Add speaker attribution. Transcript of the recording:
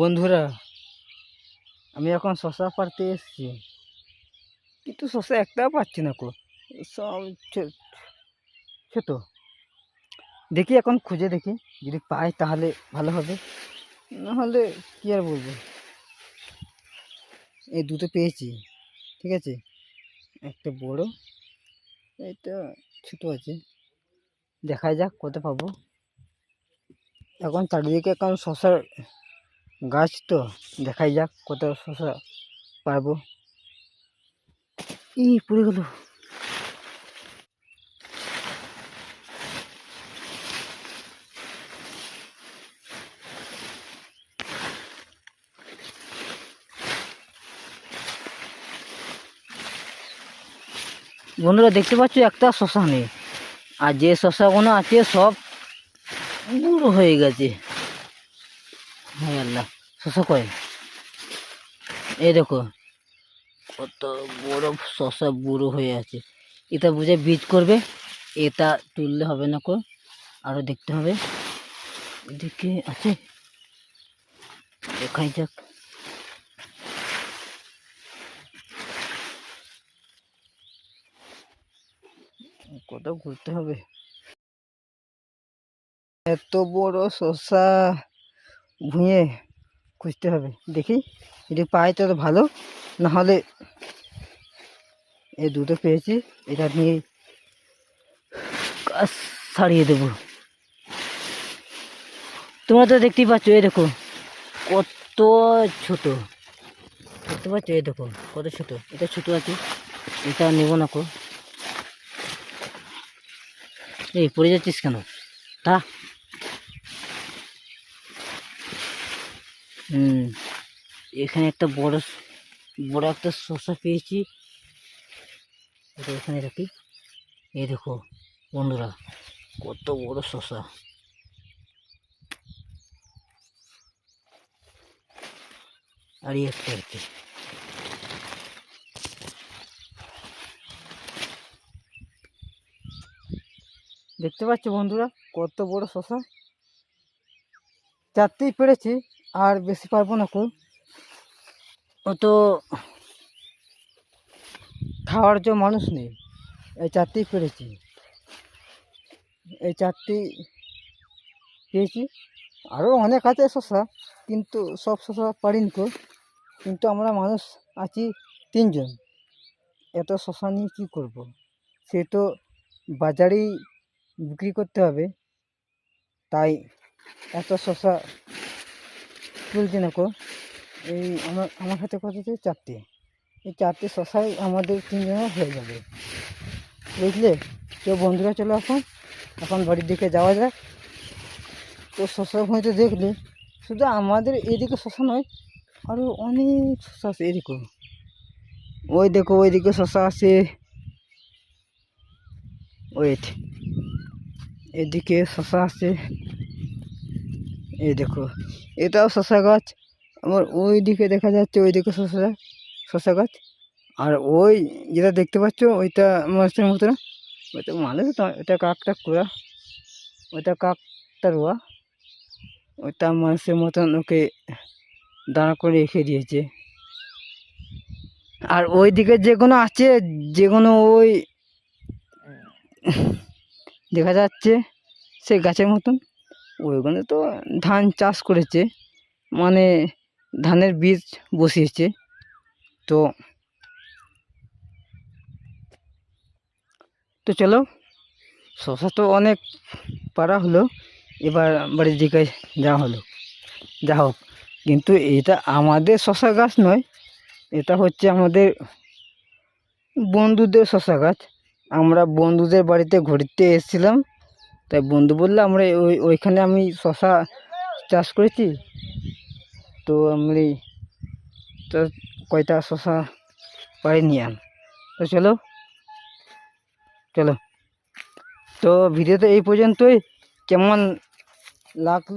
Speaker 1: বন্ধুরা, আমি এখন শশা পাড়তে এসেছি, কিন্তু শশা একটাও পাচ্ছি না। সব ছোট। দেখি এখন খুঁজে দেখি, যদি পাই তাহলে ভালো হবে, নাহলে কি আর বলবো। এই দুটো পেয়েছি, ঠিক আছে। একটা বড়, এটা ছোট আছে। দেখা যাক কত পাবো। এখন চারিদিকে এখন শশার গাছ, তো দেখাই যাক কত শশা পারবো। পড়ে গেল। বন্ধুরা দেখতে পাচ্ছ, একটা শশা নেই, আর যে শশাগুলো আছে সব বুড়ো হয়ে গেছে। হ্যাঁ আল্লাহ, শশা কয়, এই দেখো কত বড় শশা বুড়ো হয়ে আছে। এটা বুঝে বীজ করবে, এটা তুললে হবে না। আরো দেখতে হবে, এদিকে আছে, দেখাই যাক। কত ঘুরতে হবে, এত বড় শশা ভুঁয়ে খুঁজতে হবে। দেখি যদি পাই তো ভালো, না হলে এই দুটো পেয়েছি, এটা নিয়ে গাছ ছাড়িয়ে দেবো। তোমরা তো দেখতেই পাচ্ছ, এই দেখো কত ছোট, দেখতে পাচ্ছ, এই দেখো কত ছোট। এটা ছোট আছে, এটা নেব না। এই পড়ে যাচ্ছিস কেন? তা এখানে একটা বড় বড় একটা শসা পেয়েছি, এটা এখানে রাখি। এই দেখো বন্ধুরা, কত বড় শসা। আর একটা আছে, দেখতে পাচ্ছ বন্ধুরা কত বড় শসা। চারটেই পেরেছি, আর বেশি পারবো না। ও তো খাওয়ার যে মানুষ নেই, এই চারটেই পেরেছি, এই চারটি পেয়েছি। আরও অনেক আছে শসা, কিন্তু সব শসা পারিনি। কিন্তু আমরা মানুষ আছি 3জন, এত শসা নিয়ে কী করবো? সে তো বাজারেই বিক্রি করতে হবে, তাই এত শসা তুলছি না। এই আমার হাতে কত আছে? 4টে। এই 4টে শসাই আমাদের 3জনের হয়ে যাবে, বুঝলে? তো বন্ধুরা চলো এখন বাড়ির দিকে যাওয়া যায়। তো শসা ভুঁইতে দেখলে শুধু আমাদের এদিকে শসা নয়, আরও অনেক শসা আছে। এদিকে ওই দেখো, ওইদিকে শসা আছে, ওয়েট, এদিকে শসা আছে, এই দেখো এটাও শসা গাছ। আমার ওই দিকে দেখা যাচ্ছে, ওইদিকে শসা গাছ। আর ওই যেটা দেখতে পাচ্ছ, ওইটা মানুষের মতো না, ওইটা মানুষ তো, ওইটা কাকটা কুড়া, ওইটা কাকটা রোয়া, ওইটা মানুষের মতন ওকে দাঁড়া করে রেখে দিয়েছে। আর ওই দিকে যেগুলো আছে, যেগুলো ওই দেখা যাচ্ছে সে গাছের মতন, ওইগুলো তো ধান চাষ করেছে, মানে ধানের বীজ বসিয়েছে। তো তো চলো, শসা তো অনেক পারা হলো, এবার বাড়ির দিকে যাওয়া হলো। যা হোক, কিন্তু এটা আমাদের শসা গাছ নয়, এটা হচ্ছে আমাদের বন্ধুদের শসা গাছ। আমরা বন্ধুদের বাড়িতে ঘুরতে এসেছিলাম, তাই বন্ধু বললো আমরা ওইখানে আমি শসা চাষ করেছি, তো আমি তো কয়টা শসা পাড়ে নিয়ে আন। তো চলো, তো ভিডিওতে এই পর্যন্তই। কেমন লাগলো?